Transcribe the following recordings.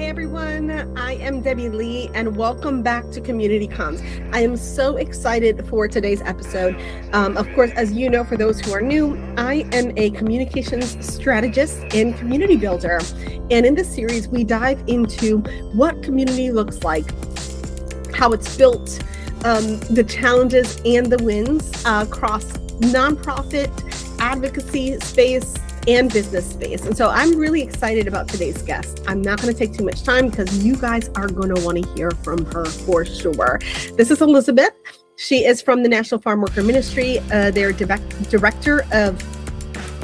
everyone. I am Debbie Lee, and welcome back to Community Comms. I am so excited for today's episode. Of course, as you know, for those who are new, I am a communications strategist and community builder. And in this series, we dive into what community looks like, how it's built, the challenges and the wins across nonprofit, advocacy space, and business space. And so I'm really excited about today's guest. I'm not going to take too much time because you guys are going to want to hear from her for sure. This is Elizabeth. She is from the National Farmworker Ministry. They're director of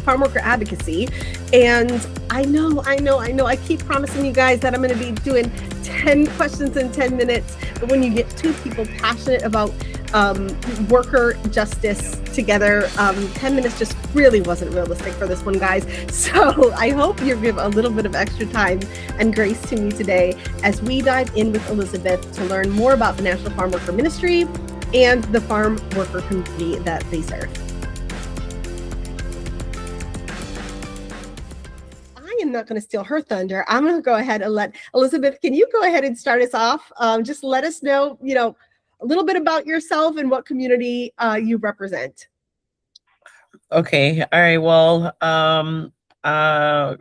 Farmworker Advocacy. And I know, I keep promising you guys that I'm going to be doing 10 questions in 10 minutes. But when you get two people passionate about worker justice together, 10 minutes just really wasn't realistic for this one, guys. So I hope you give a little bit of extra time and grace to me today as we dive in with Elizabeth to learn more about the National Farm Worker Ministry and the farm worker community that they serve. I am not going to steal her thunder. I'm going to go ahead and let Elizabeth, can you go ahead and start us off? Just let us know, a little bit about yourself and what community you represent. Okay. All right. Well, I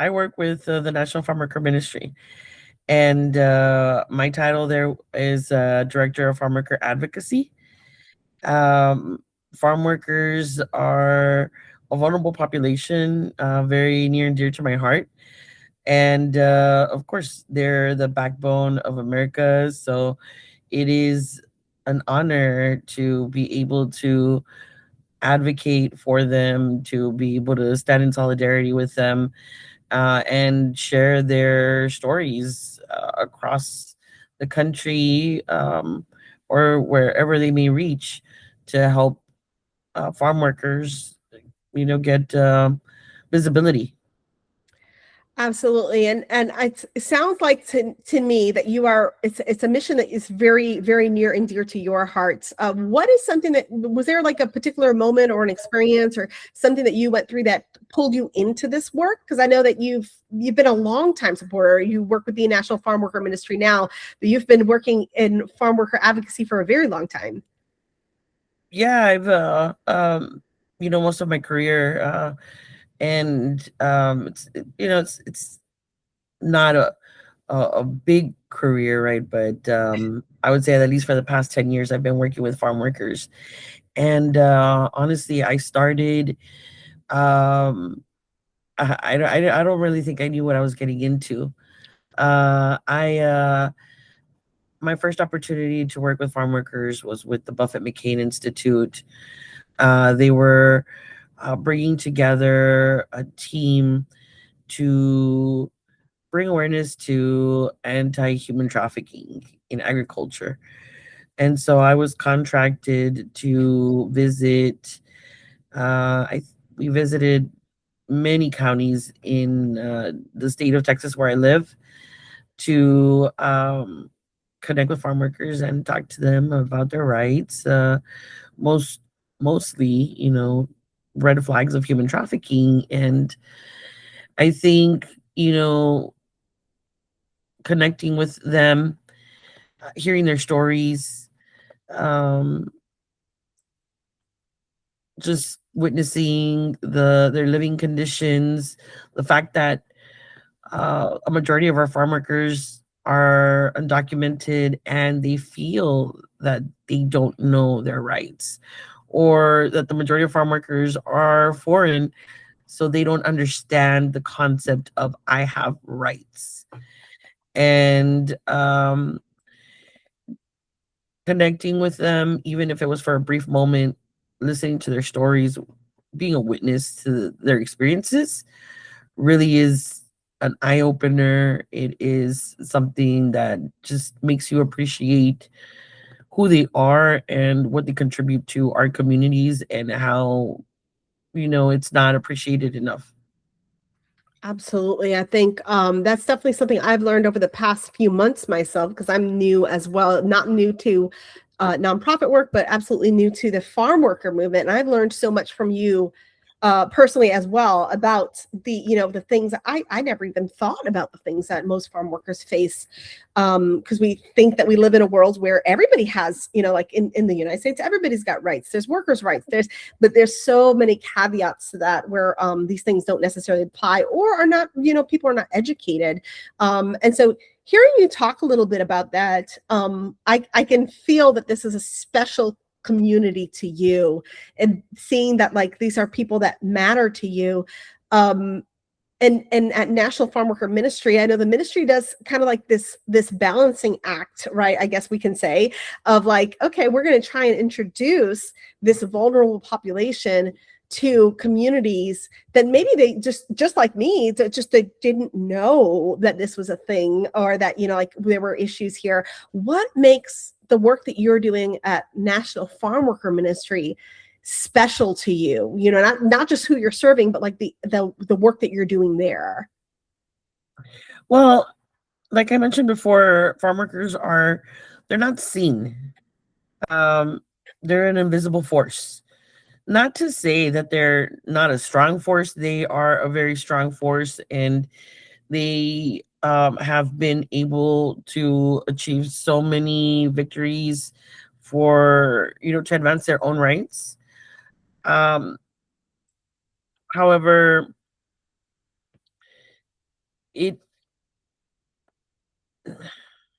work with the National Farmworker Ministry, and my title there is Director of Farmworker Advocacy. Farm workers are a vulnerable population, very near and dear to my heart. And of course, they're the backbone of America. So it is an honor to be able to advocate for them, to be able to stand in solidarity with them, and share their stories across the country, or wherever they may reach, to help farm workers, get visibility. Absolutely. And it sounds like to me that it's a mission that is very, very near and dear to your hearts. What is something was there like a particular moment or an experience or something that you went through that pulled you into this work? Because I know that you've been a long time supporter. You work with the National Farm Worker Ministry now, but you've been working in farm worker advocacy for a very long time. Yeah, I've most of my career, and it's not a big career, right? But I would say that at least for the past 10 years I've been working with farm workers. And honestly, I started, I don't really think I knew what I was getting into. I My first opportunity to work with farm workers was with the Buffett McCain Institute. They were bringing together a team to bring awareness to anti-human trafficking in agriculture. And so I was contracted to visit, we visited many counties in the state of Texas where I live, to connect with farm workers and talk to them about their rights. Mostly, red flags of human trafficking. And I think, connecting with them, hearing their stories, just witnessing their living conditions, the fact that a majority of our farm workers are undocumented and they feel that they don't know their rights, or that the majority of farm workers are foreign, so they don't understand the concept of I have rights. And connecting with them, even if it was for a brief moment, listening to their stories, being a witness to their experiences, really is an eye-opener. It is something that just makes you appreciate who they are and what they contribute to our communities, and how, it's not appreciated enough. Absolutely. I think that's definitely something I've learned over the past few months myself, because I'm new as well, not new to nonprofit work, but absolutely new to the farm worker movement. And I've learned so much from you personally as well about the things that I never even thought about, the things that most farm workers face, because we think that we live in a world where everybody has, like in the United States, everybody's got rights. There's workers' rights. But there's so many caveats to that where these things don't necessarily apply or are not, people are not educated. And so hearing you talk a little bit about that, I can feel that this is a special community to you, and seeing that like these are people that matter to you. And at National Farm Worker Ministry, I know the ministry does kind of like this balancing act, right? I guess we can say, of like, okay, we're going to try and introduce this vulnerable population to communities that maybe they just like me, they didn't know that this was a thing, or that, like there were issues here. What makes the work that you're doing at National Farm Worker Ministry special to you? Not just who you're serving, but like the work that you're doing there. Well, like I mentioned before, farm workers they're not seen. They're an invisible force. Not to say that they're not a strong force. They are a very strong force, and they have been able to achieve so many victories for, to advance their own rights. However,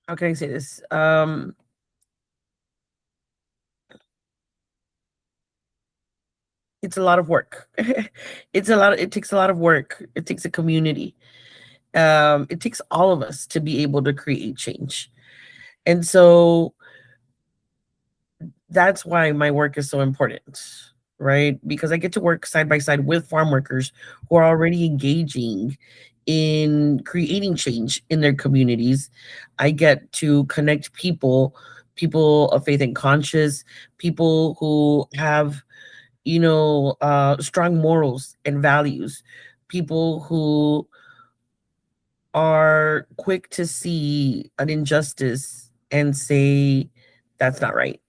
how can I say this? It's a lot of work. It takes a lot of work. It takes a community. It takes all of us to be able to create change. And so that's why my work is so important, right? Because I get to work side by side with farm workers who are already engaging in creating change in their communities. I get to connect people of faith and conscience, people who have, strong morals and values, people who are quick to see an injustice and say, that's not right.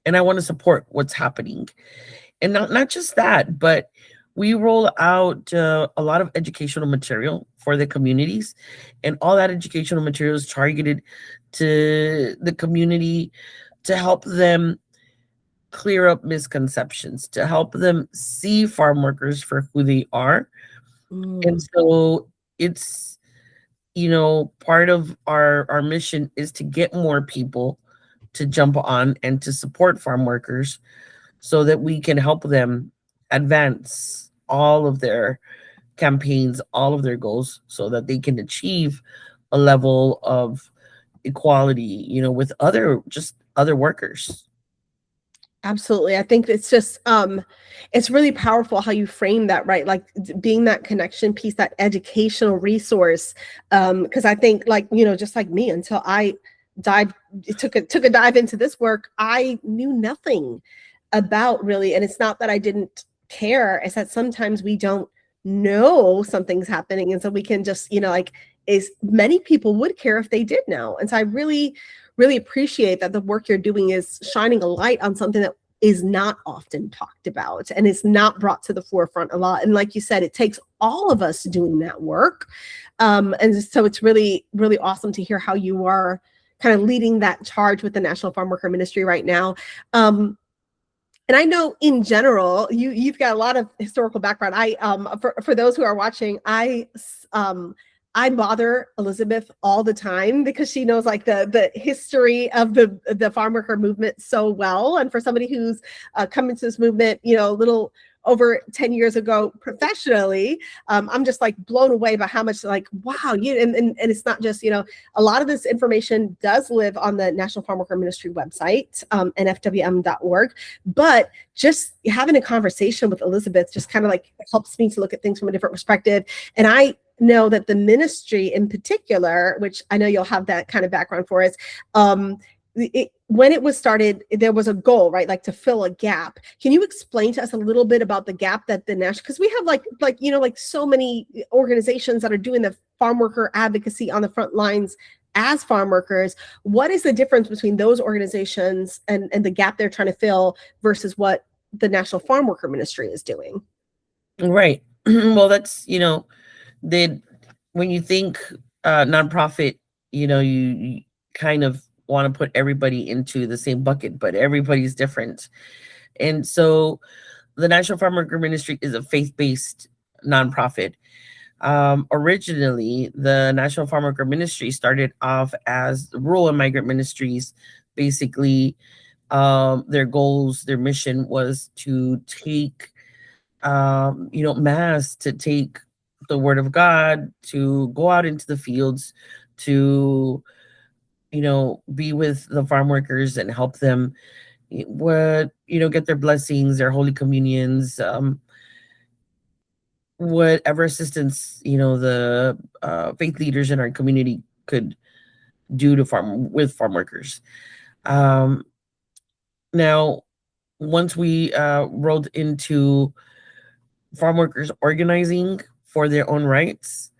And I want to support what's happening. And not just that, but we roll out a lot of educational material for the communities, and all that educational material is targeted to the community to help them clear up misconceptions, to help them see farm workers for who they are. And so it's, part of our mission is to get more people to jump on and to support farm workers so that we can help them advance all of their campaigns, all of their goals, so that they can achieve a level of equality, with other workers. Absolutely. I think it's just it's really powerful how you frame that, right? Like being that connection piece, that educational resource. Because I think, like, just like me, until I took a dive into this work, I knew nothing about really. And it's not that I didn't care, it's that sometimes we don't know something's happening. And so we can just, like, is many people would care if they did know. And so I really appreciate that the work you're doing is shining a light on something that is not often talked about and is not brought to the forefront a lot. And like you said, it takes all of us doing that work. And so it's really, really awesome to hear how you are kind of leading that charge with the National Farm Worker Ministry right now. And I know in general, you've got a lot of historical background. For those who are watching, I bother Elizabeth all the time because she knows like the history of the farm worker movement so well. And for somebody who's come into this movement, a little over 10 years ago professionally, I'm just like blown away by how much, like, wow, and it's not just, a lot of this information does live on the National Farm Worker Ministry website, nfwm.org, but just having a conversation with Elizabeth just kind of like helps me to look at things from a different perspective. And I know that the ministry in particular, which I know you'll have that kind of background for us, when it was started, there was a goal, right? Like to fill a gap. Can you explain to us a little bit about the gap that the national, because we have like so many organizations that are doing the farm worker advocacy on the front lines as farm workers. What is the difference between those organizations and the gap they're trying to fill versus what the National Farm Worker Ministry is doing? Right. Well, that's, they when you think nonprofit, you kind of want to put everybody into the same bucket, but everybody's different. And so the National Farm Worker Ministry is a faith-based nonprofit. Originally, the National Farm Worker Ministry started off as rural and migrant ministries. Basically, their goals, their mission was to take, mass, to take the word of God, to go out into the fields, to, be with the farm workers and help them get their blessings, their holy communions, whatever assistance, the faith leaders in our community could do to farm workers. Um, Now, once we rolled into farm workers organizing for their own rights,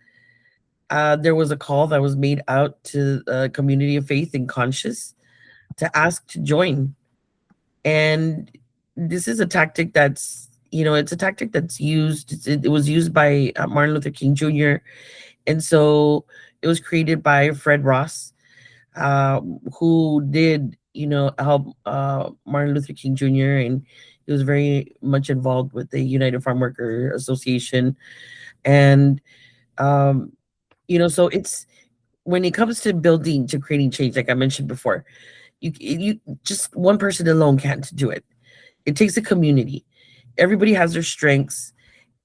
there was a call that was made out to the community of faith and conscious to ask to join. And this is a tactic that's, it's a tactic that's used. It was used by Martin Luther King Jr. And so it was created by Fred Ross, who did, help Martin Luther King Jr. And he was very much involved with the United Farm Worker Association. And, um, so it's, when it comes to building, to creating change, like I mentioned before, you just one person alone can't do it. It takes a community. Everybody has their strengths,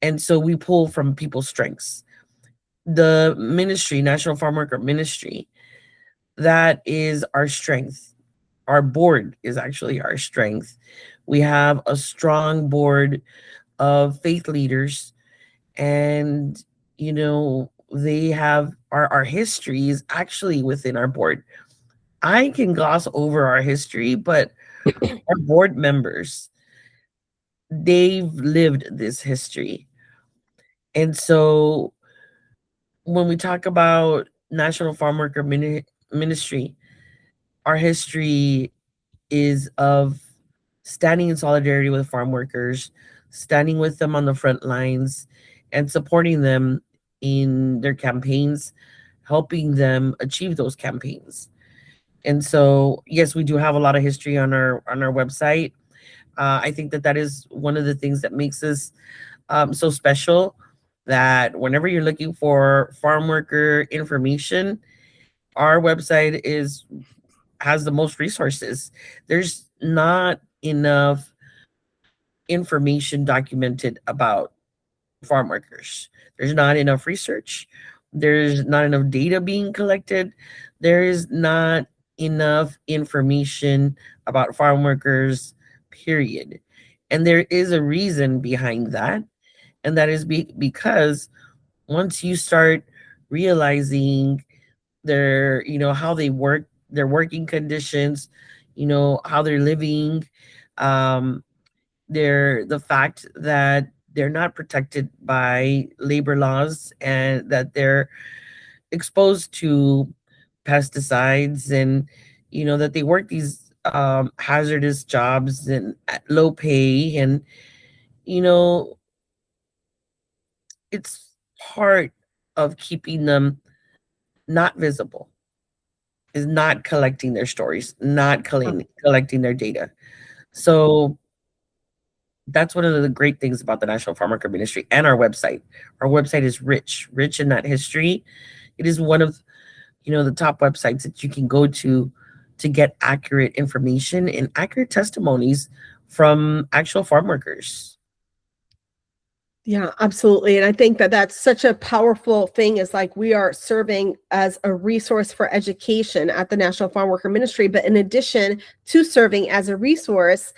and so we pull from people's strengths. The ministry, National Farm Worker Ministry, that is our strength. Our board is actually our strength. We have a strong board of faith leaders, and they have our history is actually within our board. I can gloss over our history, but our board members, they've lived this history. And so when we talk about National Farm Worker Ministry, our history is of standing in solidarity with farm workers, standing with them on the front lines, and supporting them in their campaigns, helping them achieve those campaigns. And so, yes, we do have a lot of history on our website. I think that that is one of the things that makes us so special. That whenever you're looking for farm worker information, our website is has the most resources. There's not enough information documented about farm workers. There's not enough research. There's not enough data being collected. There is not enough information about farm workers, period. And there is a reason behind that. And that is because once you start realizing how they work, their working conditions, how they're living, um, the fact that they're not protected by labor laws and that they're exposed to pesticides, and that they work these hazardous jobs and at low pay, and you know it's part of keeping them not visible, is not collecting their stories, not collecting their data. So that's one of the great things about the National Farm Worker Ministry and our website. Our website is rich in that history. It is one of the top websites that you can go to get accurate information and accurate testimonies from actual farm workers. Yeah, absolutely. And I think that that's such a powerful thing, is like we are serving as a resource for education at the National Farm Worker Ministry. But in addition to serving as a resource,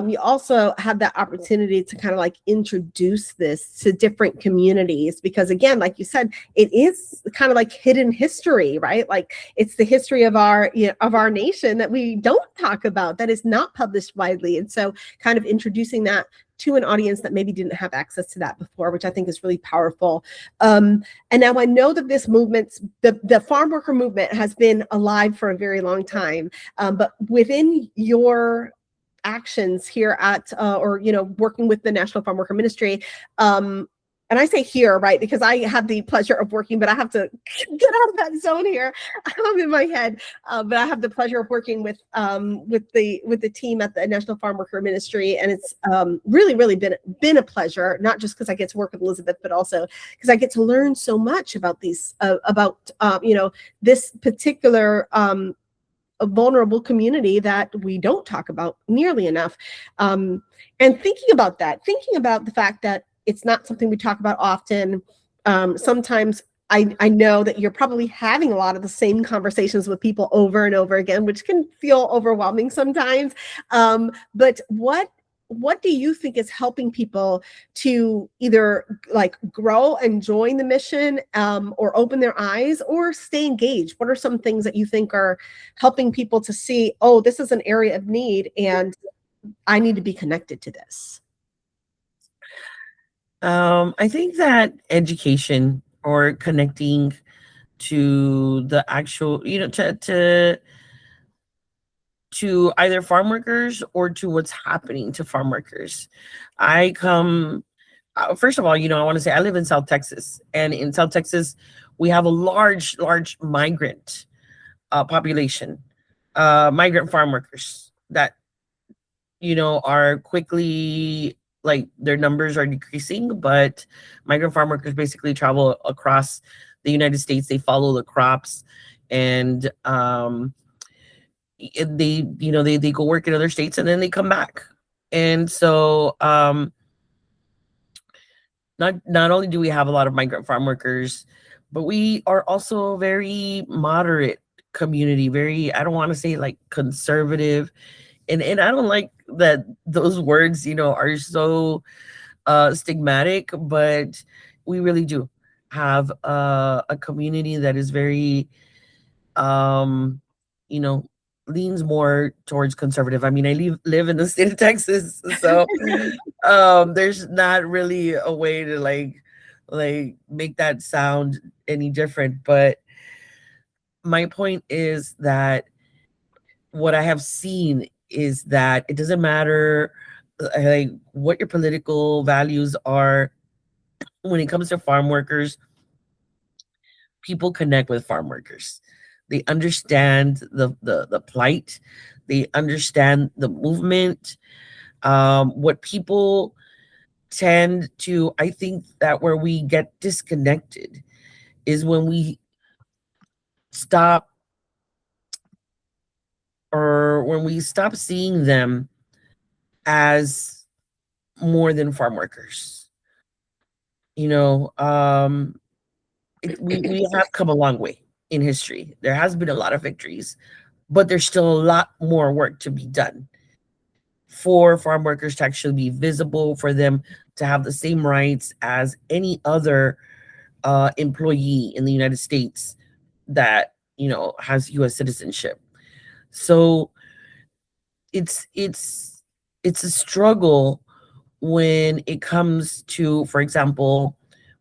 you also have that opportunity to kind of like introduce this to different communities, because again, like you said, it is kind of like hidden history, right? Like it's the history of our nation that we don't talk about, that is not published widely. And so kind of introducing that to an audience that maybe didn't have access to that before, which I think is really powerful. And now I know that this movement, the farm worker movement, has been alive for a very long time. But within your actions here at, or, working with the National Farm Worker Ministry. And I say here, right, because I have the pleasure of working, but I have to get out of that zone here. I'm in my head, but I have the pleasure of working with the team at the National Farm Worker Ministry, and it's really, really been a pleasure. Not just because I get to work with Elizabeth, but also because I get to learn so much about these about this particular a vulnerable community that we don't talk about nearly enough. And thinking about the fact that it's not something we talk about often. Sometimes I know that you're probably having a lot of the same conversations with people over and over again, which can feel overwhelming sometimes. But what do you think is helping people to either like grow and join the mission, or open their eyes or stay engaged? What are some things that you think are helping people to see, oh, this is an area of need and I need to be connected to this? I think that education or connecting to the actual, to either farm workers or to what's happening to farm workers. I come, first of all, I want to say I live in South Texas, and in South Texas, we have a large migrant population, migrant farm workers that, are quickly, like, their numbers are decreasing, but migrant farm workers basically travel across the United States. They follow the crops, and they go work in other states, and then they come back. And so not only do we have a lot of migrant farm workers, but we are also a very moderate community, very, I don't want to say like conservative, and I don't like that those words, are so stigmatic, but we really do have a community that is very you know leans more towards conservative. I mean, I live in the state of Texas, so there's not really a way to like make that sound any different. But my point is that what I have seen is that it doesn't matter like what your political values are. When it comes to farm workers, people connect with farm workers. They understand the plight. They understand the movement. What people tend to, I think that where we get disconnected is when we stop, or when we stop seeing them as more than farm workers. You know, we have come a long way in history. There has been a lot of victories, but there's still a lot more work to be done for farm workers to actually be visible, for them to have the same rights as any other employee in the United States that has U.S. citizenship. So it's a struggle when it comes to, for example,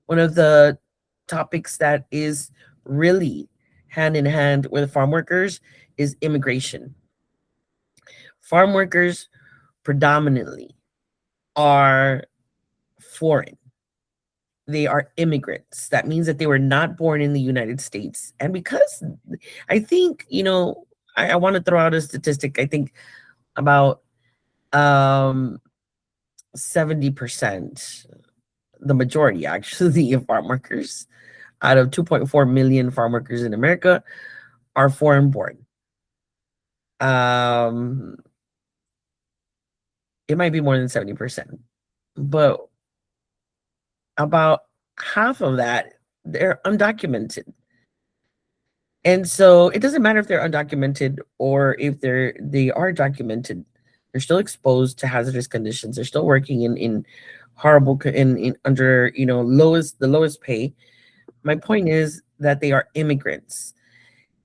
one of the topics that is really hand in hand with farm workers is immigration. Farm workers predominantly are foreign. They are immigrants. That means that they were not born in the United States. And because I think, I want to throw out a statistic. I think about 70%, the majority actually of farm workers, out of 2.4 million farm workers in America, are foreign born. It might be more than 70%, but about half of that, they're undocumented. And so it doesn't matter if they're undocumented or if they are documented. They're still exposed to hazardous conditions. They're still working in horrible in under the lowest pay. My point is that they are immigrants,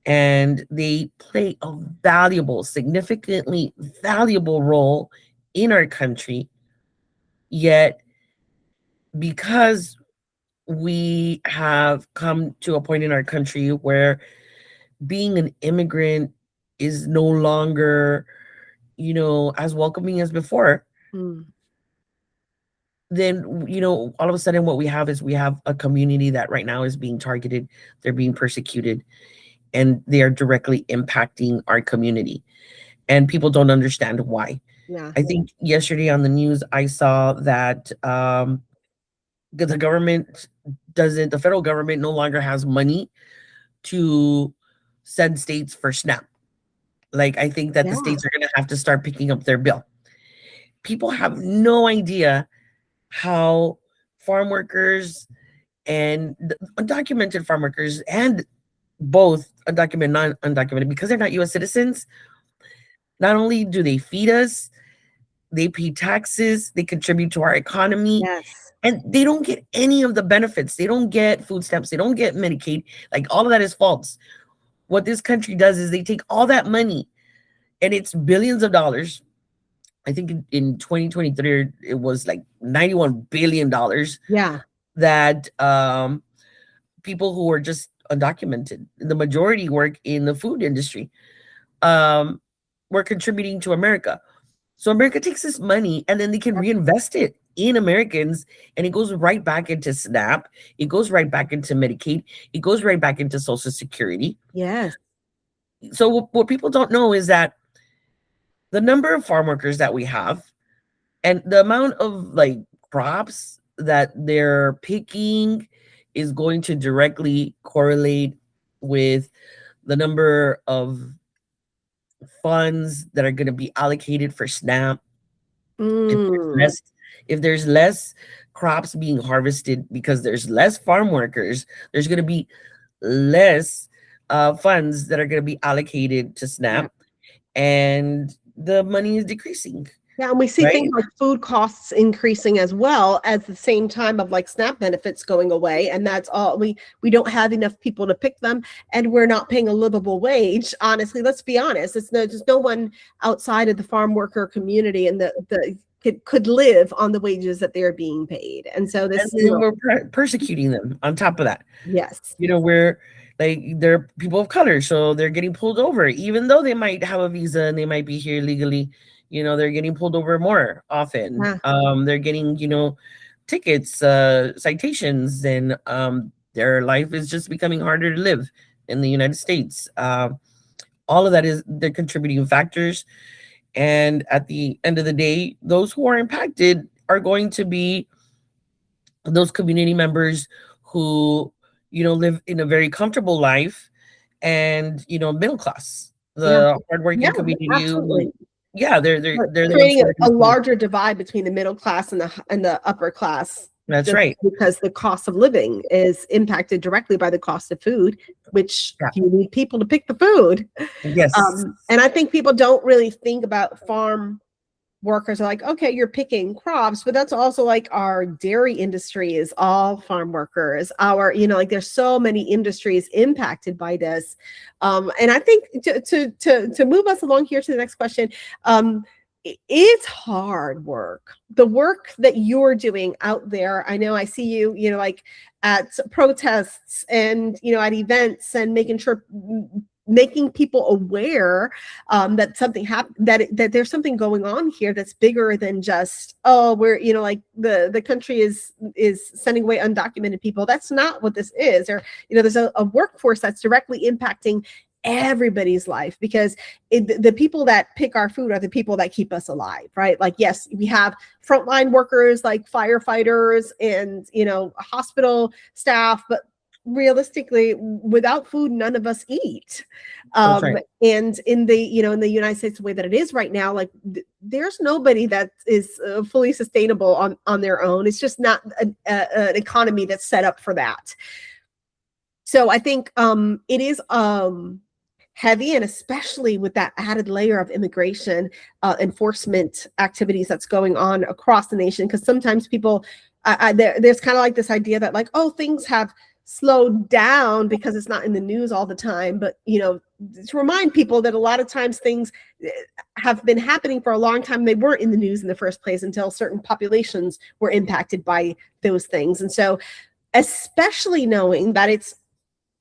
and they play a valuable, significantly valuable role in our country. Yet, because we have come to a point in our country where being an immigrant is no longer as welcoming as before, Mm. then all of a sudden what we have is we have a community that right now is being targeted, they're being persecuted, and they are directly impacting our community, and people don't understand why. Yeah. I think yesterday on the news I saw that the government doesn't the federal government no longer has money to send states for SNAP. Like, I think that the Yeah. states are going to have to start picking up their bill. People have no idea how farm workers and undocumented farm workers, and both undocumented, non-undocumented, because they're not US citizens, not only do they feed us, they pay taxes, they contribute to our economy, Yes. and they don't get any of the benefits. They don't get food stamps, they don't get Medicaid. Like, all of that is false. What this country does is they take all that money, and it's billions of dollars. I think in 2023 it was like $91 billion Yeah. that people who are just undocumented, the majority work in the food industry, um, were contributing to America. So America takes this money and then they can reinvest it in Americans, and it goes right back into SNAP. It goes right back into Medicaid. It goes right back into Social Security. Yes. So what people don't know is that the number of farm workers that we have and the amount of like crops that they're picking is going to directly correlate with the number of funds that are going to be allocated for SNAP. If there's Mm. less, if there's less crops being harvested because there's less farm workers, there's going to be less funds that are going to be allocated to Yeah. SNAP, and the money is decreasing, Yeah, and we see right? things like food costs increasing as well as the same time of like SNAP benefits going away, and that's all we don't have enough people to pick them, and we're not paying a livable wage. Honestly, let's be honest. There's no one outside of the farm worker community and the could live on the wages that they're being paid, and so And this, then we're persecuting them on top of that. yes, We're like, they're people of color, so they're getting pulled over, even though they might have a visa and they might be here legally. They're getting pulled over more often. yeah, They're getting, tickets, citations, and their life is just becoming harder to live in the United States. All of that is they're contributing factors, and at the end of the day, those who are impacted are going to be those community members who live in a very comfortable life, and middle class, yeah, the yeah, hardworking community absolutely. who, yeah, they're the ones Creating who are a just, larger divide between the middle class and the upper class, that's just right. because the cost of living is impacted directly by the cost of food, which Yeah. you need people to pick the food. Yes. And I think people don't really think about farm workers are like, okay, you're picking crops, but that's also like our dairy industry is all farm workers. Our, like there's so many industries impacted by this. And I think to move us along here to the next question, it's hard work. The work that you're doing out there, I know I see you, like at protests and, at events and making people aware that something happened, that there's something going on here that's bigger than just, oh, we're, like the country is sending away undocumented people. That's not what this is. Or, there's a workforce that's directly impacting everybody's life, because the people that pick our food are the people that keep us alive, right? Like, yes, we have frontline workers like firefighters and, hospital staff, but realistically, without food, none of us eat. That's right. And in the in the United States, the way that it is right now, like there's nobody that is fully sustainable on their own. It's just not an economy that's set up for that. So I think it is heavy, and especially with that added layer of immigration enforcement activities that's going on across the nation, because sometimes people there's kind of like this idea that like, oh, things have slowed down because it's not in the news all the time, but to remind people that a lot of times things have been happening for a long time. They weren't in the news in the first place until certain populations were impacted by those things. And so especially knowing that it's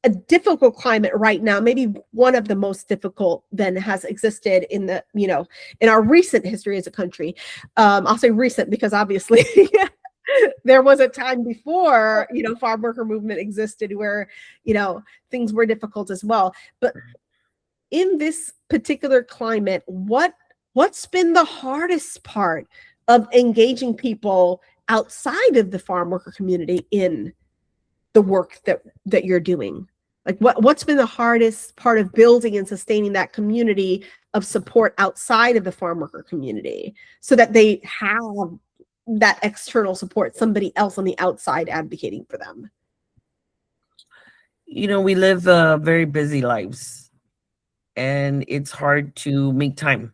a difficult climate right now, maybe one of the most difficult than has existed in the, in our recent history as a country. I'll say recent because obviously there was a time before, farm worker movement existed where, things were difficult as well. But in this particular climate, what's been the hardest part of engaging people outside of the farm worker community in the work that you're doing? Like what's been the hardest part of building and sustaining that community of support outside of the farm worker community so that they have that external support, somebody else on the outside advocating for them? We live very busy lives, and it's hard to make time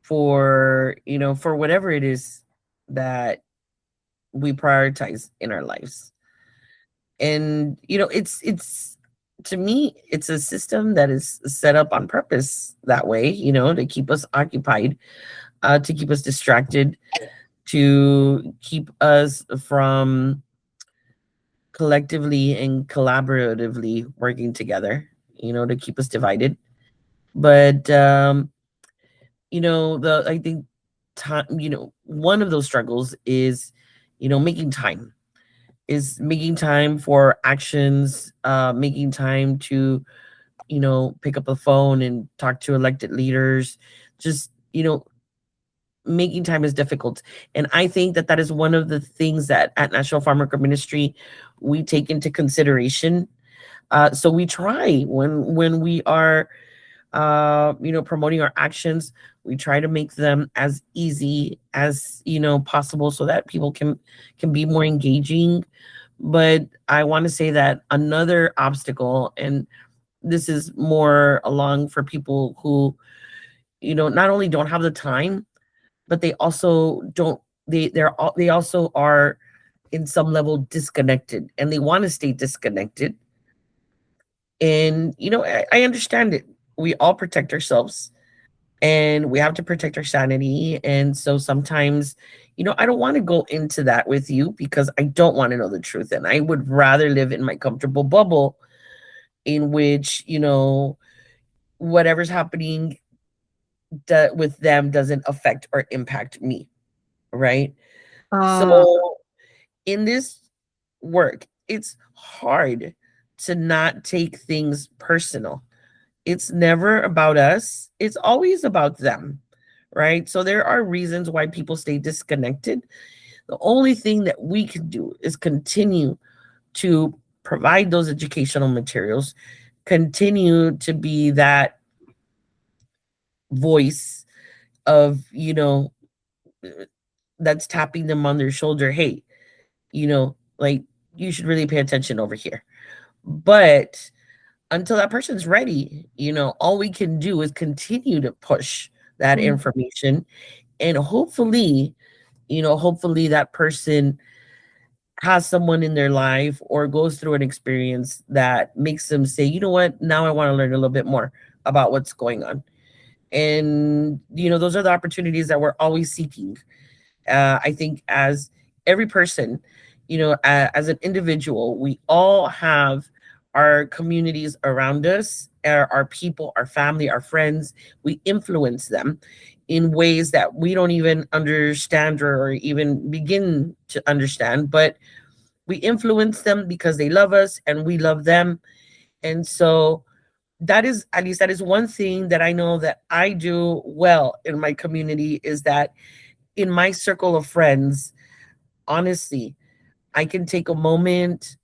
for whatever it is that we prioritize in our lives. And it's to me, it's a system that is set up on purpose that way, to keep us occupied, to keep us distracted, to keep us from collectively and collaboratively working together, to keep us divided. But the I think time, one of those struggles is, making time, for actions, making time to, pick up a phone and talk to elected leaders. Just, making time is difficult. And I think that that is one of the things that at National Farm Worker Ministry we take into consideration. So we try when we are promoting our actions, we try to make them as easy as possible so that people can be more engaging. But I want to say that another obstacle, and this is more along for people who not only don't have the time, but they also don't they also are in some level disconnected, and they want to stay disconnected. And I understand it. We all protect ourselves, and we have to protect our sanity. And so sometimes, I don't want to go into that with you because I don't want to know the truth. And I would rather live in my comfortable bubble in which, whatever's happening with them doesn't affect or impact me. Right. uh So in this work, it's hard to not take things personal. It's never about us, it's always about them, right? So there are reasons why people stay disconnected. The only thing that we can do is continue to provide those educational materials, continue to be that voice of, that's tapping them on their shoulder. Hey, like, you should really pay attention over here. But until that person's ready, all we can do is continue to push that mm, information. And hopefully that person has someone in their life or goes through an experience that makes them say, you know what, now I want to learn a little bit more about what's going on. And, those are the opportunities that we're always seeking. I think as every person, as an individual, we all have our communities around us, our people, our family, our friends. We influence them in ways that we don't even understand or even begin to understand. But we influence them because they love us and we love them. And so that is, at least that is one thing that I know that I do well in my community, is that in my circle of friends, honestly, I can take a moment.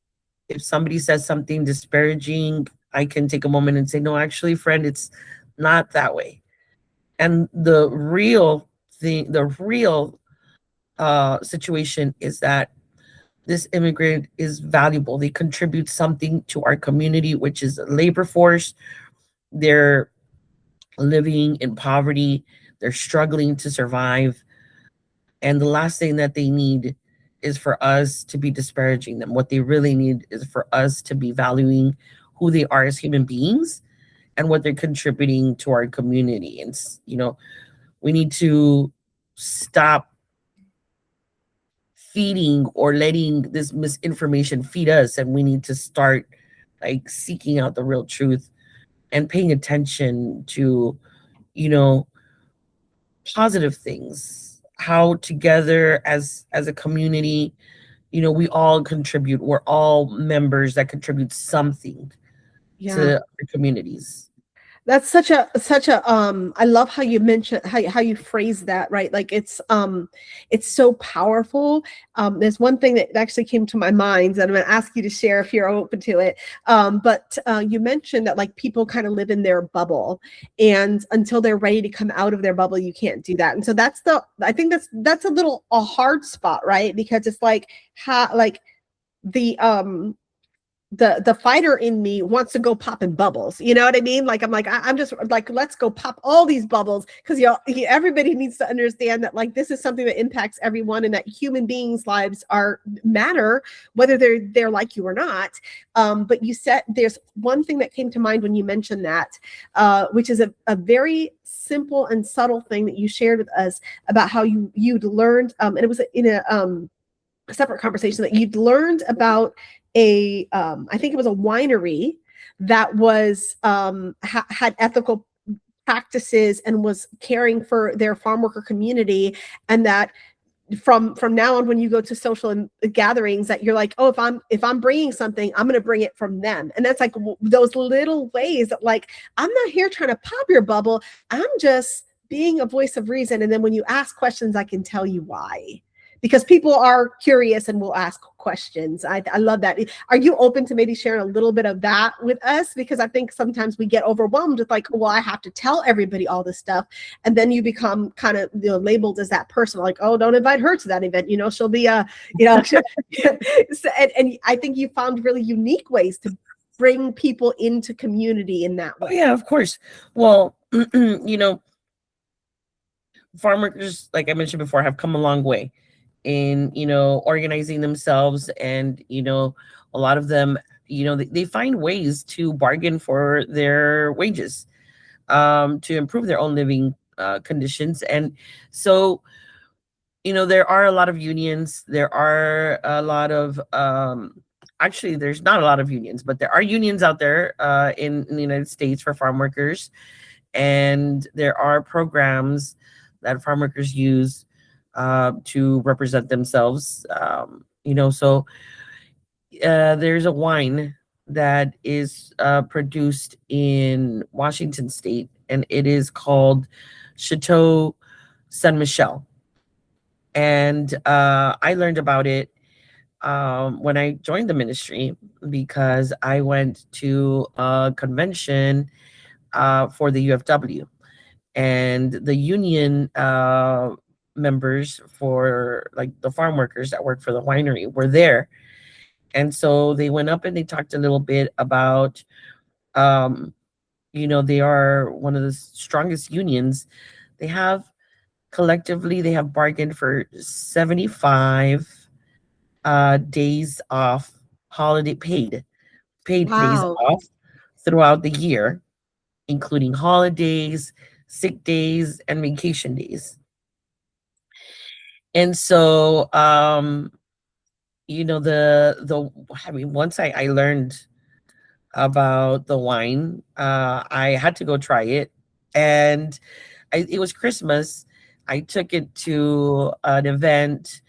If somebody says something disparaging, I can take a moment and say, no, actually, friend, it's not that way. And the real thing, the real situation is that this immigrant is valuable. They contribute something to our community, which is a labor force. They're living in poverty, they're struggling to survive. And the last thing that they need is for us to be disparaging them. What they really need is for us to be valuing who they are as human beings and what they're contributing to our community. And, we need to stop feeding or letting this misinformation feed us. And we need to start like seeking out the real truth and paying attention to, you know, positive things, how together as a community, we all contribute. We're all members that contribute something Yeah. to our communities. That's such a I love how you mention how you phrase that, right? Like it's so powerful. There's one thing that actually came to my mind that I'm going to ask you to share if you're open to it. But you mentioned that like people kind of live in their bubble, and until they're ready to come out of their bubble, you can't do that. And so I think that's a hard spot, right? Because it's like how like the the fighter in me wants to go popping bubbles. You know what I mean? Like I'm like I'm just like, let's go pop all these bubbles, because everybody needs to understand that like this is something that impacts everyone, and that human beings' lives are matter, whether they're like you or not. But you said there's one thing that came to mind when you mentioned that, which is a very simple and subtle thing that you shared with us about how you'd learned, and it was in a separate conversation, that you'd learned about I think it was a winery that was had ethical practices and was caring for their farm worker community, and that from now on, when you go to social gatherings, that you're like, oh, if I'm bringing something, I'm going to bring it from them. And that's like those little ways that like, I'm not here trying to pop your bubble, I'm just being a voice of reason, and then when you ask questions, I can tell you why, because people are curious and will ask questions. I love that. Are you open to maybe sharing a little bit of that with us? Because I think sometimes we get overwhelmed with like, well, I have to tell everybody all this stuff. And then you become kind of labeled as that person, like, oh, don't invite her to that event. She'll be and I think you found really unique ways to bring people into community in that way. Oh yeah, of course. Well, farm workers, like I mentioned before, have come a long way in organizing themselves, and a lot of them, they find ways to bargain for their wages, to improve their own living conditions. And so there are a lot of unions, there are a lot of actually there's not a lot of unions, but there are unions out there in the United States for farm workers, and there are programs that farm workers use to represent themselves. So there's a wine that is produced in Washington State, and it is called Chateau Saint Michel. And I learned about it when I joined the ministry, because I went to a convention for the UFW, and the union members for like the farm workers that work for the winery were there. And so they went up and they talked a little bit about, they are one of the strongest unions. They have collectively, they have bargained for 75 days off, holiday paid days Wow. off throughout the year, including holidays, sick days, and vacation days. And so, the I mean, once I learned about the wine, I had to go try it, and it was Christmas. I took it to an event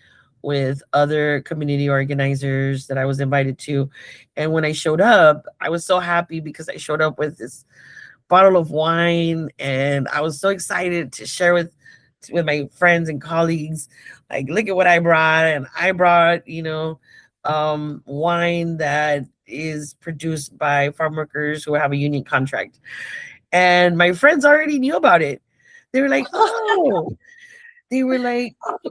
with other community organizers that I was invited to, and when I showed up, I was so happy because I showed up with this bottle of wine, and I was so excited to share with my friends and colleagues, like, look at what I brought. And I brought wine that is produced by farm workers who have a union contract, and my friends already knew about it. They were like, oh,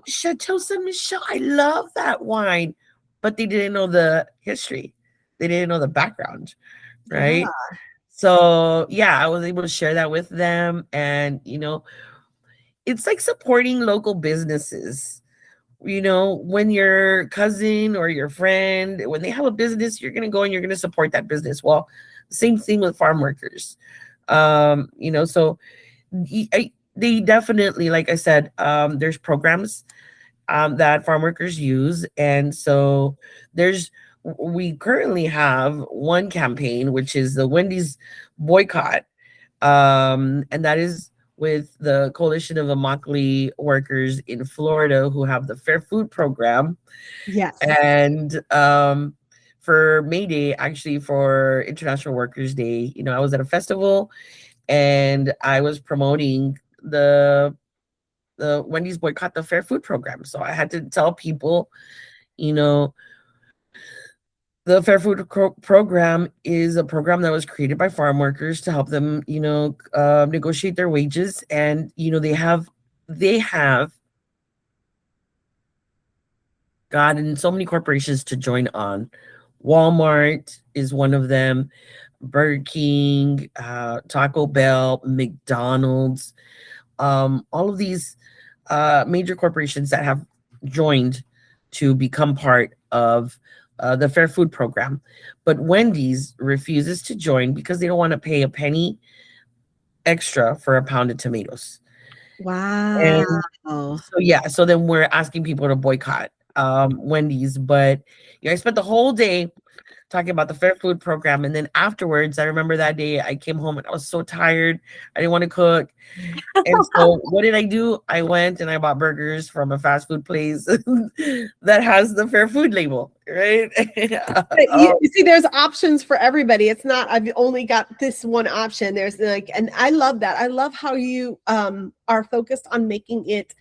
Chateau Saint Michel, I love that wine, but they didn't know the history, they didn't know the background, Yeah. right? So yeah, I was able to share that with them. And it's like supporting local businesses. When your cousin or your friend, when they have a business, you're going to go and you're going to support that business. Well, same thing with farm workers. So they definitely, like I said, there's programs that farm workers use. And so there's we currently have one campaign, which is the Wendy's boycott, and that is with the coalition of Immokalee workers in Florida who have the Fair Food Program. Yes. And for May Day, actually for International Workers Day, I was at a festival and I was promoting the Wendy's boycott the Fair Food Program. So I had to tell people, you know, the Fair Food Program is a program that was created by farm workers to help them, negotiate their wages, and they have gotten so many corporations to join on. Walmart is one of them, Burger King, Taco Bell, McDonald's, all of these major corporations that have joined to become part of the Fair Food Program. But Wendy's refuses to join because they don't want to pay a penny extra for a pound of tomatoes. Wow. And so, yeah, so then we're asking people to boycott Wendy's. But I spent the whole day talking about the Fair Food Program. And then afterwards, I remember that day I came home and I was so tired. I didn't want to cook. And so what did I do? I went and I bought burgers from a fast food place that has the Fair Food label, right? You see, there's options for everybody. It's not, I've only got this one option. There's and I love that. I love how you are focused on making it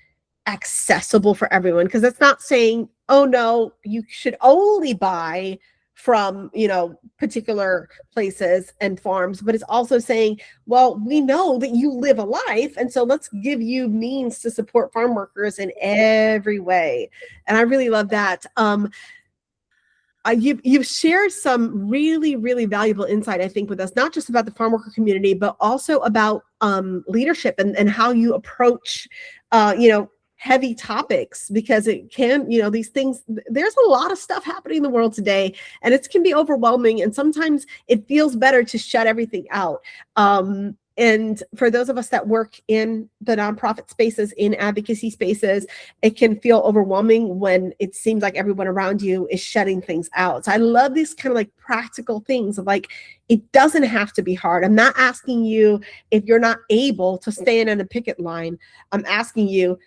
accessible for everyone, because it's not saying, oh no, you should only buy from particular places and farms, but it's also saying, well, we know that you live a life, and so let's give you means to support farm workers in every way. And I really love that. You've shared some really, really valuable insight, I think, with us, not just about the farm worker community, but also about leadership and how you approach heavy topics, because it can, these things, there's a lot of stuff happening in the world today, and it can be overwhelming. And sometimes it feels better to shut everything out. And for those of us that work in the nonprofit spaces, in advocacy spaces, it can feel overwhelming when it seems like everyone around you is shutting things out. So I love these kind of like practical things of like, it doesn't have to be hard. I'm not asking you, if you're not able to stand in a picket line, I'm asking you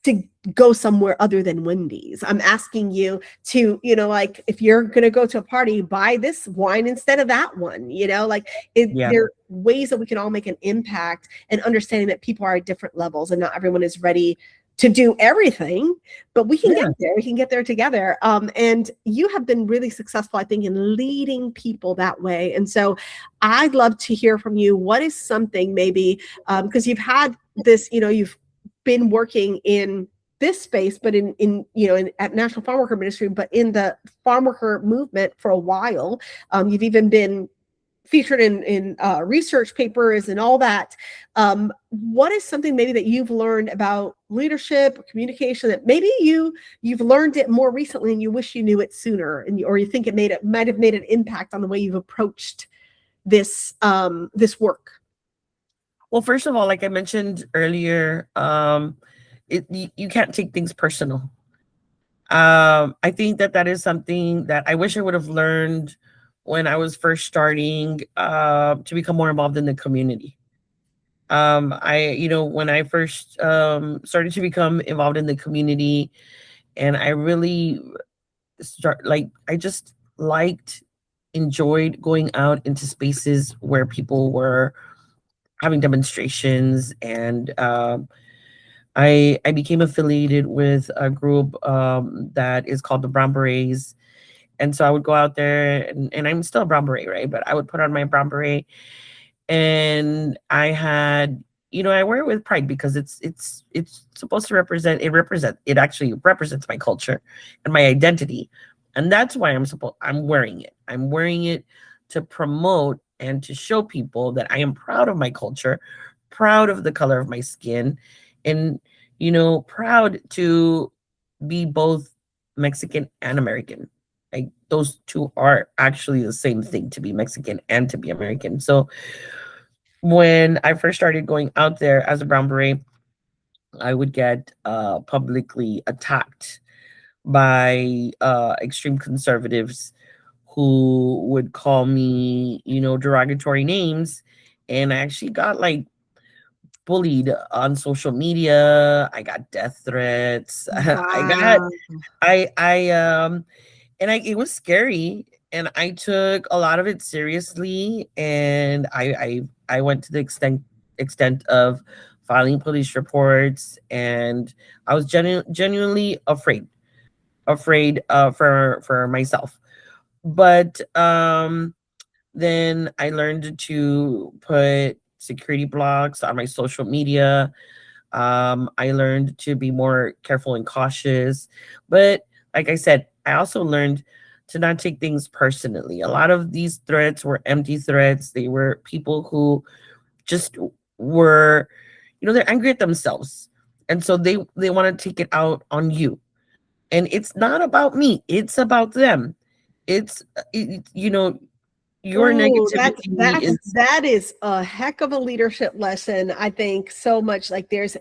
to go somewhere other than Wendy's. I'm asking you to, like, if you're going to go to a party, buy this wine instead of that one, there are ways that we can all make an impact, and understanding that people are at different levels and not everyone is ready to do everything, but we can get there together. And you have been really successful, I think, in leading people that way. And so I'd love to hear from you. What is something maybe, because you've had this, you've been working in this space, but at National Farmworker Ministry, but in the farm worker movement for a while. You've even been featured in research papers and all that. What is something maybe that you've learned about leadership or communication that maybe you've learned it more recently and you wish you knew it sooner, or you think it might have made an impact on the way you've approached this work? Well, first of all, like I mentioned earlier, you can't take things personal. I think that is something that I wish I would have learned when I was first starting to become more involved in the community. When I first started to become involved in the community, and I really I just enjoyed going out into spaces where people were having demonstrations, and I became affiliated with a group that is called the Brown Berets. And so I would go out there, and I'm still a brown beret, right? But I would put on my brown beret, and I wear it with pride, because it's supposed to it actually represents my culture and my identity. And that's why I'm wearing it. I'm wearing it to promote and to show people that I am proud of my culture, proud of the color of my skin, and proud to be both Mexican and American. Like, those two are actually the same thing, to be Mexican and to be American. So when I first started going out there as a brown beret, I would get publicly attacked by extreme conservatives who would call me, derogatory names. And I actually got like bullied on social media. I got death threats. I got Wow. I and it was scary, and I took a lot of it seriously, and I went to the extent of filing police reports, and I was genuinely afraid for myself. But then I learned to put security blocks on my social media. I learned to be more careful and cautious. But like I said, I also learned to not take things personally. A lot of these threats were empty threats. They were people who just were, they're angry at themselves. And so they want to take it out on you. And it's not about me. It's about them. It's your Oh, that's negativity that's is. that is a heck of a leadership lesson. I think so much like there's,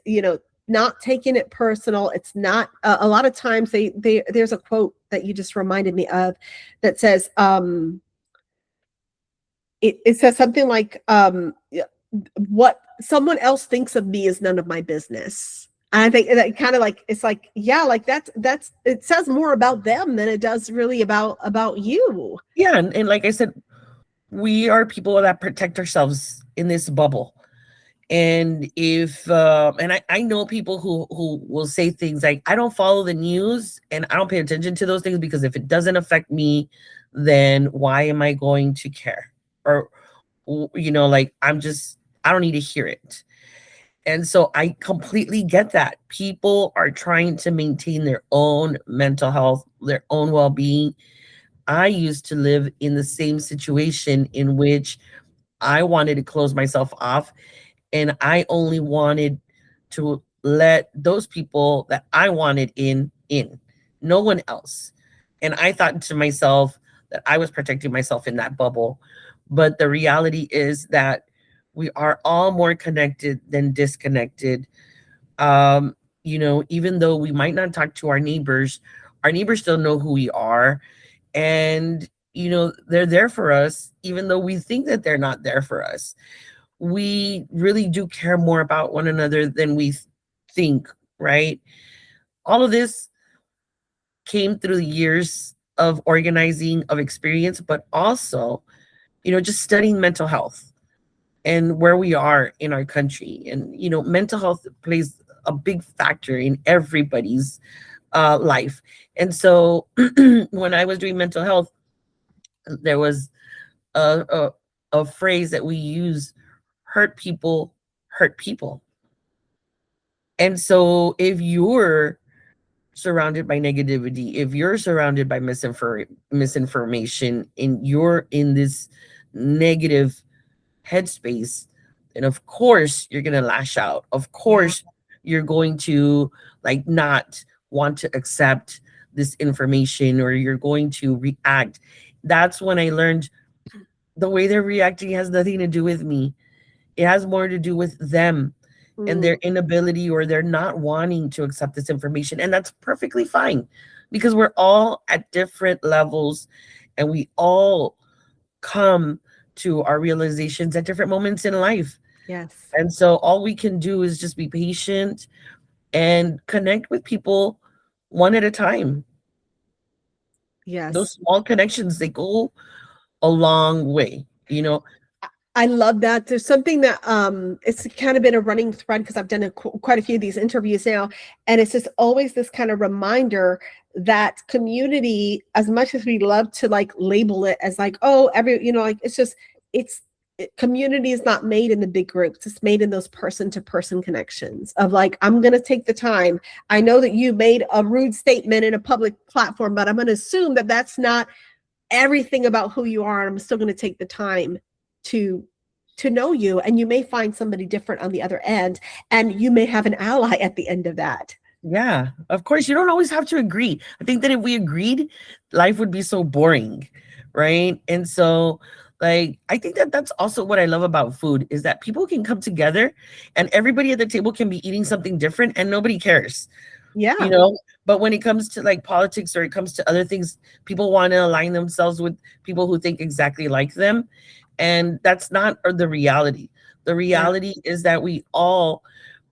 not taking it personal. It's not a lot of times there's a quote that you just reminded me of that says it says something like what someone else thinks of me is none of my business. And I think that kind of like it's like, yeah, like that's it says more about them than it does really about you. Yeah, and like I said, we are people that protect ourselves in this bubble. And if and I know people who will say things like, I don't follow the news and I don't pay attention to those things because if it doesn't affect me, then why am I going to care? Or like I don't need to hear it. And so I completely get that. People are trying to maintain their own mental health, their own well-being. I used to live in the same situation in which I wanted to close myself off, and I only wanted to let those people that I wanted in, no one else. And I thought to myself that I was protecting myself in that bubble. But the reality is that we are all more connected than disconnected. Um, even though we might not talk to our neighbors still know who we are, and they're there for us even though we think that they're not there for us. We really do care more about one another than we think, right? All of this came through the years of organizing, of experience, but also just studying mental health and where we are in our country. And mental health plays a big factor in everybody's life. And so when I was doing mental health, there was a, a, a phrase that we use: hurt people hurt people. And so if you're surrounded by negativity, if you're surrounded by misinformation, and you're in this negative headspace, then of course you're going to lash out. Of Yeah. course you're going to like not want to accept this information, or you're going to react. That's when I learned the way they're reacting has nothing to do with me. It has more to do with them and Mm, their inability, or they're not wanting to accept this information. And that's perfectly fine because we're all at different levels, and we all come to our realizations at different moments in life. yes. And so all we can do is just be patient and connect with people one at a time. Those Yes. small connections, they go a long way, I love that. There's something that it's kind of been a running thread because I've done quite a few of these interviews now, and it's just always this kind of reminder that community, as much as we love to like label it as like, oh, every, like it's just it's community is not made in the big groups. It's made in those person to person connections of like, I'm going to take the time. I know that you made a rude statement in a public platform, but I'm going to assume that that's not everything about who you are. And I'm still going to take the time to know you, and you may find somebody different on the other end, and you may have an ally at the end of that. Yeah, of course, you don't always have to agree. I think that if we agreed, life would be so boring, right? And so, like, I think that that's also what I love about food is that people can come together and everybody at the table can be eating something different and nobody cares. you Yeah. know. But when it comes to like politics or it comes to other things, people want to align themselves with people who think exactly like them, and that's not the reality. The Yeah. reality is that we all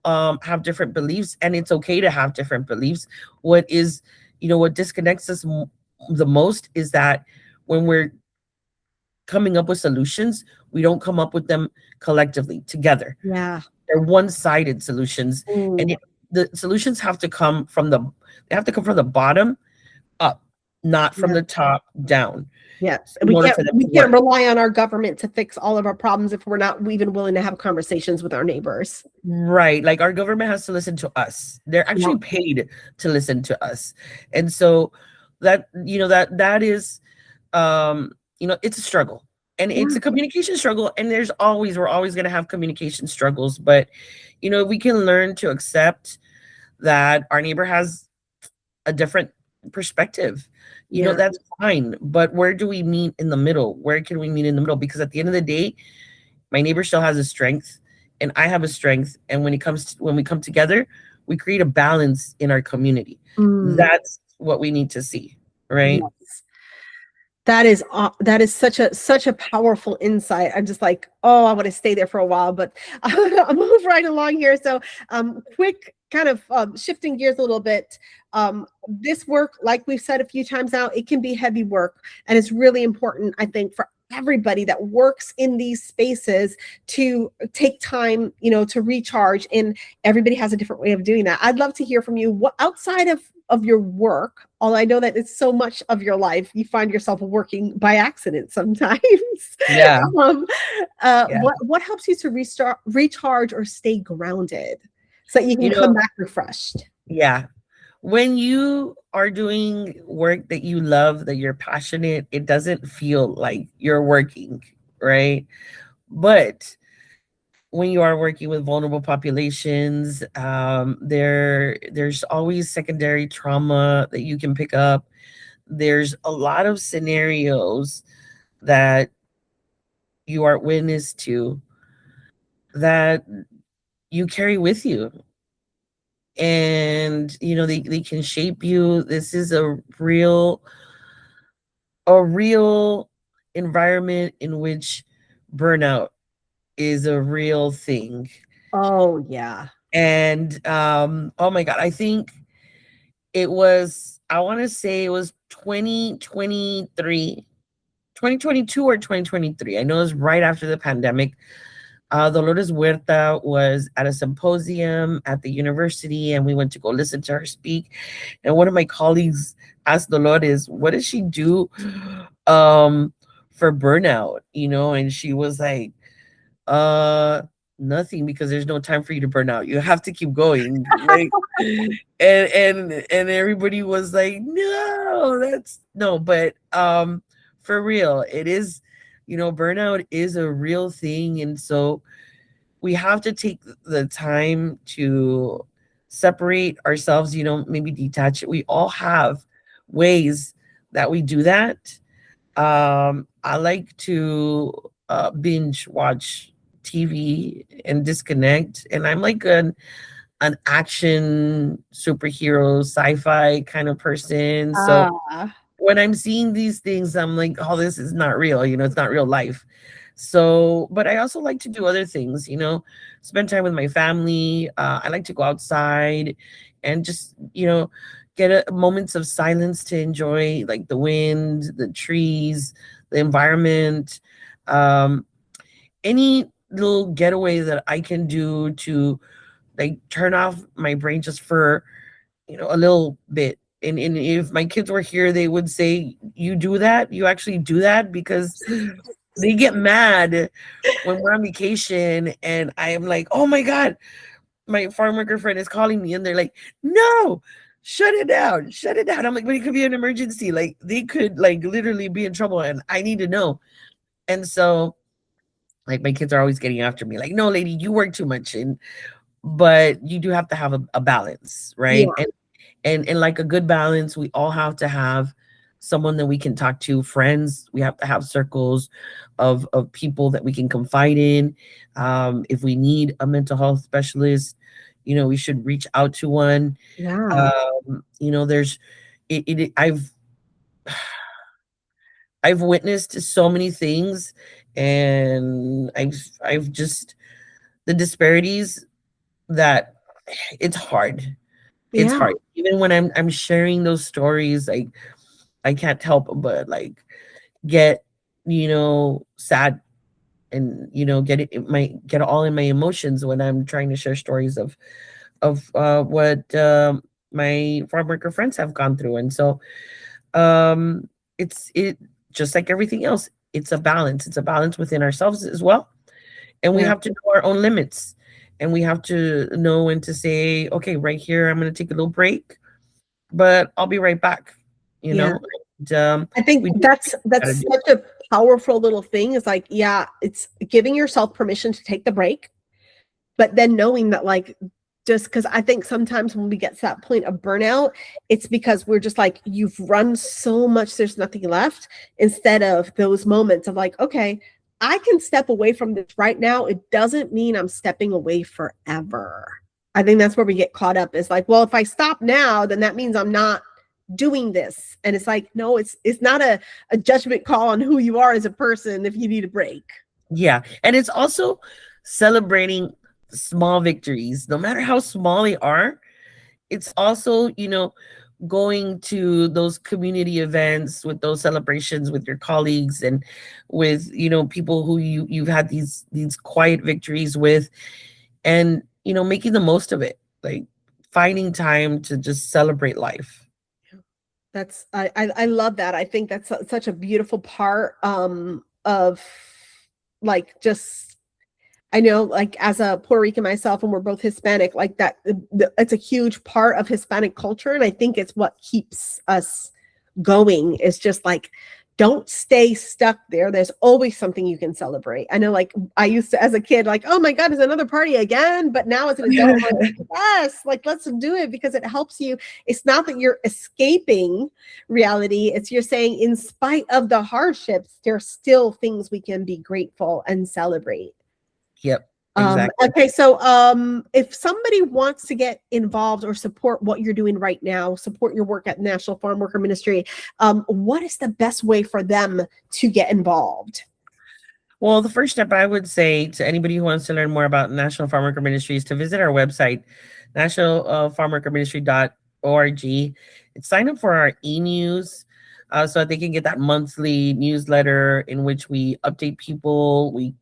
have different beliefs, and it's okay to have different beliefs. What is, what disconnects us the most is that when we're coming up with solutions, we don't come up with them collectively together. Yeah. They're one-sided solutions, and Ooh. the solutions have to come from the bottom up, not from Yeah. the top down, Yeah. in order for them We to can't work. rely on our government to fix all of our problems if we're not even willing to have conversations with our neighbors. Right. Like our government has to listen to us. They're Yeah. actually paid to listen to us. And so that is it's a struggle. And it's Yeah. a communication struggle. And we're always gonna have communication struggles. But we can learn to accept that our neighbor has a different perspective. Yeah. That's fine. But where do we meet in the middle? Where can we meet in the middle? Because at the end of the day, my neighbor still has a strength and I have a strength. And when we come together, we create a balance in our community. Mm. That's what we need to see. Right. Yes. That is such a powerful insight. I'm just like, oh, I want to stay there for a while, but I'll move right along here. So, quick kind of shifting gears a little bit. This work, like we've said a few times now, it can be heavy work, and it's really important, I think, for everybody that works in these spaces to take time, to recharge. And everybody has a different way of doing that. I'd love to hear from you. What outside of your work, although I know that it's so much of your life, you find yourself working by accident sometimes. Yeah. um, Yeah. what helps you to recharge, or stay grounded, so that you can You come know, back refreshed? yeah. When you are doing work that you love, that you're passionate, it doesn't feel like you're working, right? But when you are working with vulnerable populations, there's always secondary trauma that you can pick up. There's a lot of scenarios that you are witness to that you carry with you, and they can shape you. This is a real environment in which burnout is a real thing. Oh yeah. And oh my god, I think I want to say it was 2023, 2022 or 2023. I know it was right after the pandemic. Dolores Huerta was at a symposium at the university, and we went to go listen to her speak. And one of my colleagues asked Dolores, "What does she do for burnout?" And she was like, uh nothing, because there's no time for you to burn out. You have to keep going. Like, and everybody was like, no, that's no. But for real, it is, burnout is a real thing. And so we have to take the time to separate ourselves, maybe detach it. We all have ways that we do that. I like to binge watch TV and disconnect, and I'm like an action superhero sci-fi kind of person. So Ah. when I'm seeing these things, I'm like, oh, this is not real. It's not real life. So, but I also like to do other things. Spend time with my family. I like to go outside and just get moments of silence to enjoy, like the wind, the trees, the environment. Um, any little getaway that I can do to like turn off my brain just for a little bit. And if my kids were here, they would say, "You do that? You actually do that?" Because they get mad when we're on vacation, and I am like, "Oh my god, my farm worker friend is calling me," and they're like, "No, shut it down, shut it down." I'm like, "But it could be an emergency. Like they could like literally be in trouble, and I need to know." And so, like my kids are always getting after me, like, "No, lady, you work too much," but you do have to have a balance, right? Yeah. And like a good balance, we all have to have someone that we can talk to, friends. We have to have circles of people that we can confide in. If we need a mental health specialist, we should reach out to one. Yeah. There's I've witnessed so many things, and I've just the disparities that it's hard. It's Yeah. hard. Even when I'm sharing those stories, I can't help but like get, sad, and get all in my emotions when I'm trying to share stories of what my farm worker friends have gone through. And so um it just like everything else, it's a balance within ourselves as well, and we Yeah. have to know our own limits, and we have to know when to say, okay, right here I'm going to take a little break, but I'll be right back, you Yeah. know and I think we do what we gotta that's do. such a powerful little thing. Is like, yeah, it's giving yourself permission to take the break, but then knowing that, like, just because I think sometimes when we get to that point of burnout, it's because we're just like, you've run so much, there's nothing left, instead of those moments of like, okay, I can step away from this right now. It doesn't mean I'm stepping away forever. I think that's where we get caught up, is like, well, if I stop now, then that means I'm not doing this. And it's like, no, it's not a judgment call on who you are as a person if you need a break. Yeah, and it's also celebrating small victories, no matter how small they are. It's also, going to those community events with those celebrations with your colleagues, and with, people who you've had these quiet victories with, and making the most of it, like finding time to just celebrate life. That's I love that. I think that's such a beautiful part of, like, just, I know, like, as a Puerto Rican myself, and we're both Hispanic, like that, it's a huge part of Hispanic culture, and I think it's what keeps us going. Is just like, don't stay stuck there. There's always something you can celebrate. I know, like, I used to, as a kid, like, oh my God, is another party again? But now as an adult, I'm like, yes, like, let's do it, because it helps you. It's not that you're escaping reality. It's you're saying, in spite of the hardships, there's still things we can be grateful and celebrate. Yep, exactly. Okay, so if somebody wants to get involved or support what you're doing right now, support your work at National Farm Worker Ministry, what is the best way for them to get involved? Well, the first step I would say to anybody who wants to learn more about National Farm Worker Ministry is to visit our website, nationalfarmworkerministry.org. And sign up for our e-news, so that they can get that monthly newsletter in which we update people. We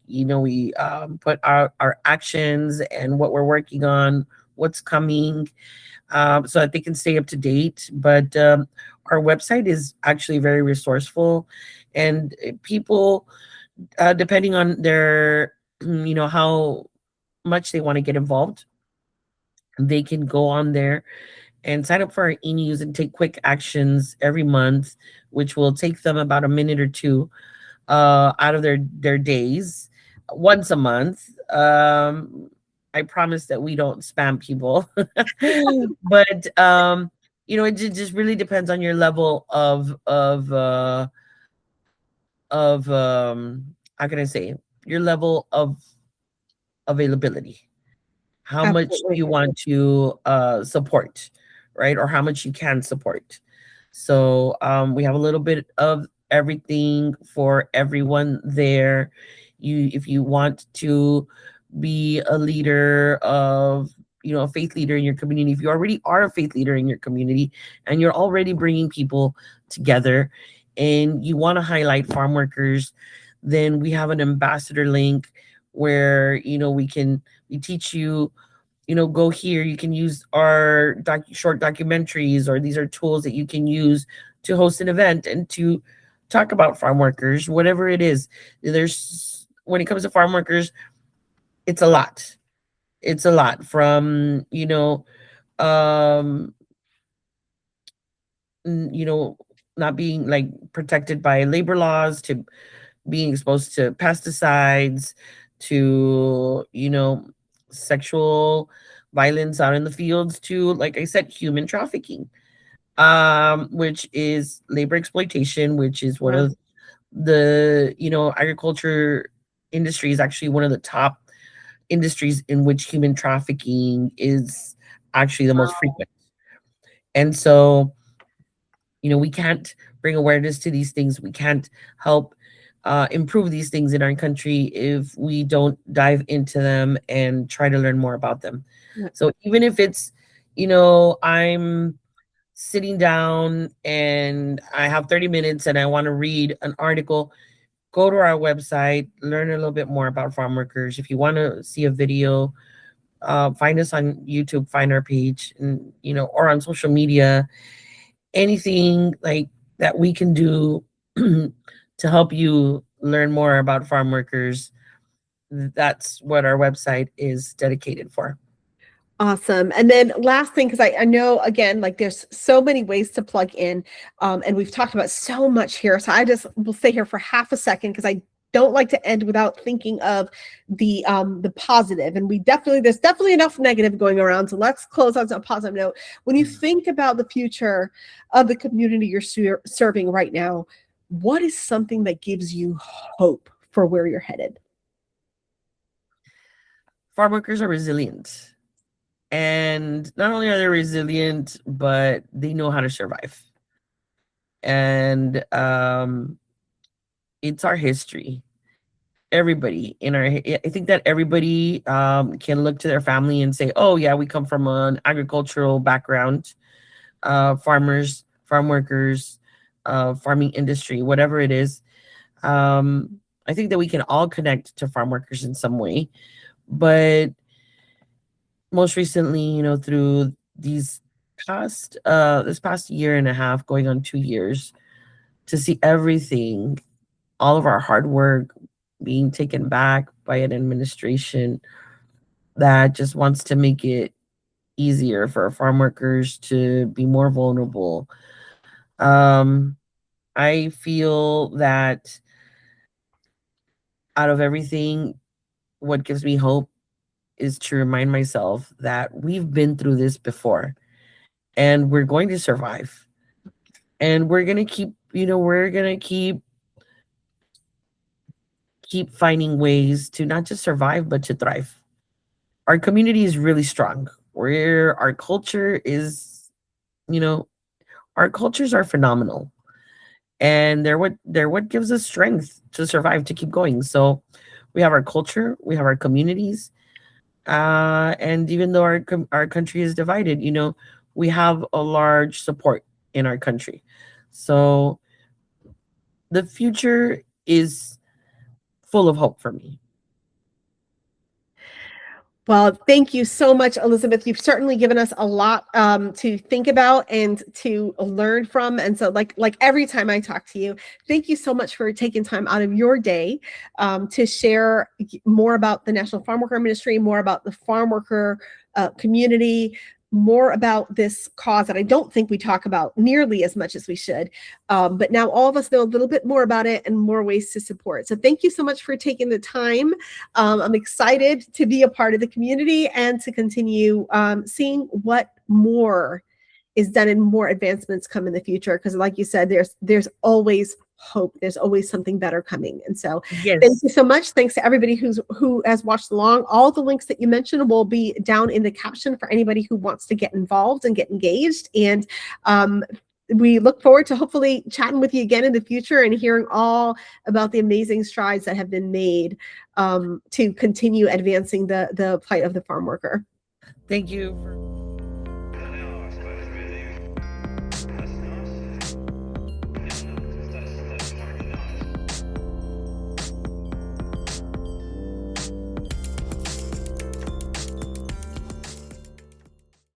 put out our actions and what we're working on, what's coming, so that they can stay up to date. But our website is actually very resourceful, and people, depending on their, how much they want to get involved, they can go on there and sign up for our e-news and take quick actions every month, which will take them about a minute or two out of their days once a month. I promise that we don't spam people, but it just really depends on your level of how can I say, your level of availability, how much Absolutely. you want to support, right? Or how much you can support. So we have a little bit of everything for everyone there. If you want to be a leader of, a faith leader in your community, if you already are a faith leader in your community and you're already bringing people together, and you want to highlight farm workers, then we have an ambassador link where, we teach you, go here. You can use our short documentaries, or these are tools that you can use to host an event and to talk about farm workers, whatever it is. When it comes to farm workers, it's a lot. It's a lot, from, um, not being like protected by labor laws, to being exposed to pesticides, to, sexual violence out in the fields, to, like I said, human trafficking, which is labor exploitation, which is one Yeah. of the, agriculture industry is actually one of the top industries in which human trafficking is actually the most frequent. And so, we can't bring awareness to these things. We can't help improve these things in our country if we don't dive into them and try to learn more about them. Yeah. So even if it's, I'm sitting down and I have 30 minutes and I want to read an article, go to our website, learn a little bit more about farm workers. If you want to see a video, find us on YouTube, find our page, and or on social media. Anything like that we can do to help you learn more about farm workers. That's what our website is dedicated for. Awesome. And then last thing, because I know, again, like there's so many ways to plug in, and we've talked about so much here. So I just will stay here for half a second because I don't like to end without thinking of the positive. And there's definitely enough negative going around. So let's close on a positive note. When you think about the future of the community you're serving right now, what is something that gives you hope for where you're headed? Farm workers are resilient. And not only are they resilient, but they know how to survive. And it's our history. Everybody I think that everybody can look to their family and say, oh yeah, we come from an agricultural background, farmers, farm workers, farming industry, whatever it is. I think that we can all connect to farm workers in some way. But most recently, through this past year and a half, going on 2 years, to see everything, all of our hard work being taken back by an administration that just wants to make it easier for farm workers to be more vulnerable. I feel that out of everything, what gives me hope is to remind myself that we've been through this before and we're going to survive. And we're going to keep finding ways to not just survive but to thrive. Our community is really strong. Where our culture is, our cultures are phenomenal. And they're what gives us strength to survive, to keep going. So we have our culture, we have our communities, and even though our country is divided, we have a large support in our country. So the future is full of hope for me. Well, thank you so much, Elizabeth. You've certainly given us a lot to think about and to learn from. And so, like every time I talk to you, thank you so much for taking time out of your day to share more about the National Farm Worker Ministry, more about the farm worker community, more about this cause that I don't think we talk about nearly as much as we should. But now all of us know a little bit more about it and more ways to support. So thank you so much for taking the time. I'm excited to be a part of the community and to continue seeing what more is done and more advancements come in the future. Because like you said, there's always hope. There's always something better coming. And so Yes. Thank you so much. Thanks to everybody who has watched along. All the links that you mentioned will be down in the caption for anybody who wants to get involved and get engaged. And we look forward to hopefully chatting with you again in the future and hearing all about the amazing strides that have been made to continue advancing the plight of the farm worker. Thank you.